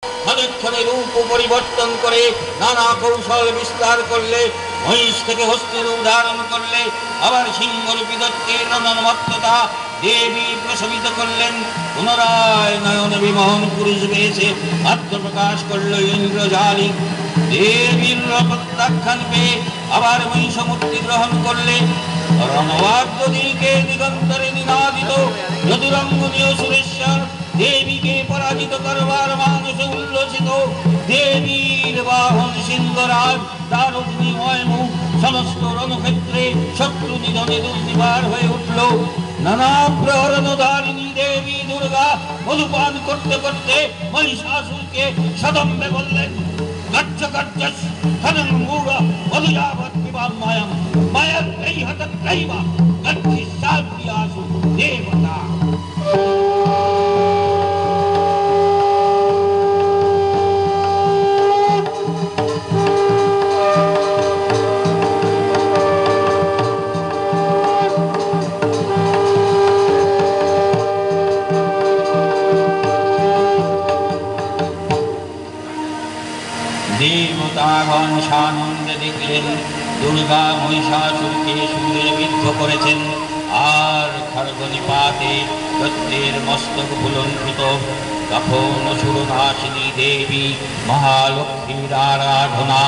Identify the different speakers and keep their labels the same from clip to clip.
Speaker 1: ক্ষণে ক্ষণে রূপ পরিবর্তন করে নানা কৌশল বিস্তার করলে, মহিষ থেকে হস্তির উদাহরণ করলে, আবার সিংহরূপী দত্তের নন্দনমত্ততা দেবী প্রশমিত করলেন। পুনরায় নয়ন বিমোহন পুরুষ বেশে আত্মপ্রকাশ করল ইন্দ্রজালী। দেবীর প্রত্যাখ্যান পেয়ে আবার মহিষমূর্তি গ্রহণ করলে। রণবাদ্যদিকে দিগন্তরে নিনাদিত যদুরঙ্গনীয় সুরেশ্বর দেবীকে পরাজিত করবার মানসে উল্লসিত। দেবীর বাহন সিংহরাজ, তার অগ্নিময় মুখ সমস্ত রণক্ষেত্রে শত্রু নিধনে দুর্নিবার হয়ে উঠল। নানা প্রহরণধারিণী দেবী দুর্গা মধুপান করতে করতে মহিষাসুরকে সদম্বে বললেন, গচ্ছ গচ্ছ ধনং মূঢ় মধুযাবৎ পিবাম মায়াম মায়ার ত্রৈহতত্রৈব গচ্ছিষ্যাম্যসু দেবতা। দেবতাগণ সানন্দে দেখলেন দুর্গা মহিষাসুরকে সুরে বিদ্ধ করেছেন। আর খড়গনিপাতে দত্তের মস্তক ভুলণ্ঠিত। তখন সুরনাশিনী দেবী মহালক্ষ্মীর আরাধনা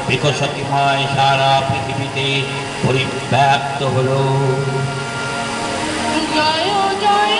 Speaker 1: বিকশতিময় সারা পৃথিবীতে পরিব্যাপ্ত হল।
Speaker 2: জয় জয়